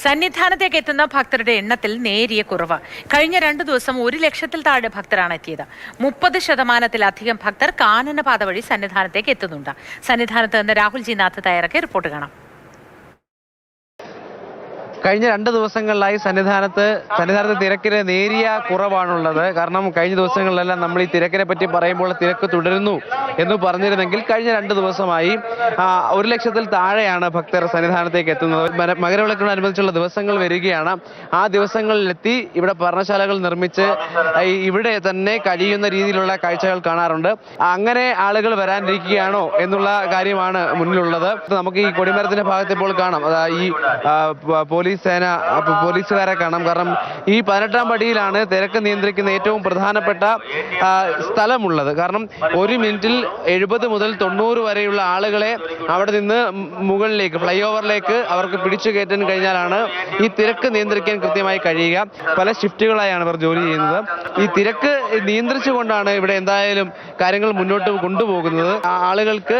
സന്നിധാനത്തേക്ക് എത്തുന്ന ഭക്തരുടെ എണ്ണത്തിൽ നേരിയ കുറവ്. കഴിഞ്ഞ 2 ദിവസം 1 ലക്ഷത്തിൽ താഴെ ഭക്തരാണ് എത്തിയത്. 30% ഭക്തർ കാനനപാത വഴി സന്നിധാനത്തേക്ക് എത്തുന്നുണ്ട്. സന്നിധാനത്ത് നിന്ന് രാഹുൽ ജി നാഥ് തയ്യാറാക്കിയ റിപ്പോർട്ട് കാണാം. കഴിഞ്ഞ 2 ദിവസങ്ങളിലായി സന്നിധാനത്ത് തിരക്കിന് നേരിയ കുറവാണുള്ളത്. കാരണം കഴിഞ്ഞ ദിവസങ്ങളിലെല്ലാം നമ്മൾ ഈ തിരക്കിനെ പറ്റി പറയുമ്പോൾ തിരക്ക് തുടരുന്നു എന്ന് പറഞ്ഞിരുന്നെങ്കിൽ കഴിഞ്ഞ 2 ദിവസമായി 1 ലക്ഷത്തിൽ താഴെയാണ് ഭക്തർ സന്നിധാനത്തേക്ക് എത്തുന്നത്. മകരവിളക്കിനോടനുബന്ധിച്ചുള്ള ദിവസങ്ങൾ വരികയാണ്. ആ ദിവസങ്ങളിലെത്തി ഇവിടെ പർണശാലകൾ നിർമ്മിച്ച് ഇവിടെ തന്നെ കഴിയുന്ന രീതിയിലുള്ള കാഴ്ചകൾ കാണാറുണ്ട്. അങ്ങനെ ആളുകൾ വരാനിരിക്കുകയാണോ എന്നുള്ള കാര്യമാണ് മുന്നിലുള്ളത്. നമുക്ക് ഈ കൊടിമരത്തിന്റെ ഭാഗത്ത് ഇപ്പോൾ കാണാം, ഈ പോലീസുകാരെ കാണാം. കാരണം ഈ 18-ാം പടിയിലാണ് തിരക്ക് നിയന്ത്രിക്കുന്ന ഏറ്റവും പ്രധാനപ്പെട്ട സ്ഥലമുള്ളത്. കാരണം 1 മിനിറ്റിൽ 70 മുതൽ 90 വരെയുള്ള ആളുകളെ അവിടെ നിന്ന് മുകളിലേക്ക് ഫ്ലൈ ഓവറിലേക്ക് അവർക്ക് പിടിച്ചു കയറ്റാൻ കഴിഞ്ഞാലാണ് ഈ തിരക്ക് നിയന്ത്രിക്കാൻ കൃത്യമായി കഴിയുക. പല ഷിഫ്റ്റുകളായാണ് ഇവർ ജോലി ചെയ്യുന്നത്. ഈ തിരക്ക് നിയന്ത്രിച്ചുകൊണ്ടാണ് ഇവിടെ എന്തായാലും കാര്യങ്ങൾ മുന്നോട്ട് കൊണ്ടുപോകുന്നത്. ആളുകൾക്ക്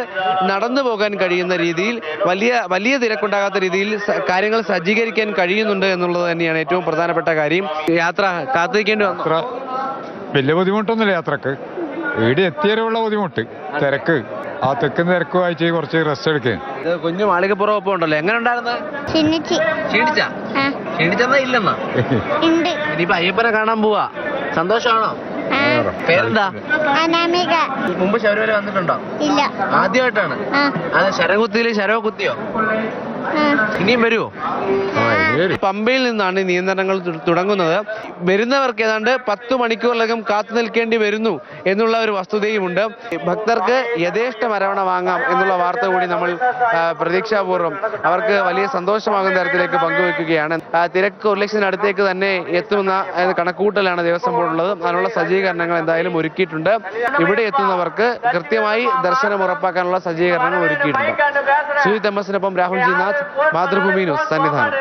നടന്നു പോകാൻ കഴിയുന്ന രീതിയിൽ വലിയ തിരക്കുണ്ടാകാത്ത രീതിയിൽ കാര്യങ്ങൾ സജ്ജീകരിക്കാൻ കഴിയുന്നുണ്ട് എന്നുള്ളത് തന്നെയാണ് ഏറ്റവും പ്രധാനപ്പെട്ട കാര്യം. യാത്ര കാത്തിരിക്കേണ്ടി വന്നു. വലിയ ബുദ്ധിമുട്ടൊന്നുമില്ല യാത്രക്ക്. ഇവിടെ എത്തിയാലുള്ള ബുദ്ധിമുട്ട് തിരക്ക്. ആ തെക്കുന്ന തിരക്ക് വായിച്ച് കുറച്ച് റെസ്റ്റ് എടുക്കുക. കുഞ്ഞു മാളികപ്പുറം ഒപ്പം ഉണ്ടല്ലോ, എങ്ങനെ ഉണ്ടായിരുന്നു? ക്ഷീണിച്ചെന്നാ ഇല്ലെന്നാ? ഇനിയിപ്പോ അയ്യപ്പനെ കാണാൻ പോവാ, സന്തോഷമാണോ? പേരെന്താ? മുമ്പ് ശബരിമല വന്നിട്ടുണ്ടോ? ഇല്ല, ആദ്യമായിട്ടാണ്. അത് ശരവ കുത്തിയോ? ഇനിയും വരുമോ? പമ്പയിൽ നിന്നാണ് ഈ നിയന്ത്രണങ്ങൾ തുടങ്ങുന്നത്. വരുന്നവർക്ക് ഏതാണ്ട് 10 മണിക്കൂറിലകം കാത്തു നിൽക്കേണ്ടി വരുന്നു എന്നുള്ള ഒരു വസ്തുതയുമുണ്ട്. ഭക്തർക്ക് യഥേഷ്ടം അരവണ വാങ്ങാം എന്നുള്ള വാർത്ത കൂടി നമ്മൾ പ്രതീക്ഷാപൂർവ്വം അവർക്ക് വലിയ സന്തോഷമാകുന്ന തരത്തിലേക്ക് പങ്കുവെക്കുകയാണ്. തിരക്ക് 1 ലക്ഷത്തിനടുത്തേക്ക് തന്നെ എത്തുന്ന കണക്കുകൂട്ടലാണ് ദേവസ്വം ബോർഡുള്ളത്. അതിനുള്ള സജ്ജീകരണങ്ങൾ എന്തായാലും ഒരുക്കിയിട്ടുണ്ട്. ഇവിടെ എത്തുന്നവർക്ക് കൃത്യമായി ദർശനം ഉറപ്പാക്കാനുള്ള സജ്ജീകരണങ്ങൾ ഒരുക്കിയിട്ടുണ്ട്. സുജിത് എം എസിനൊപ്പം രാഹുൽ ജി നാഥ്, മാതൃഭൂമി ന്യൂസ്, സന്നിധാനം.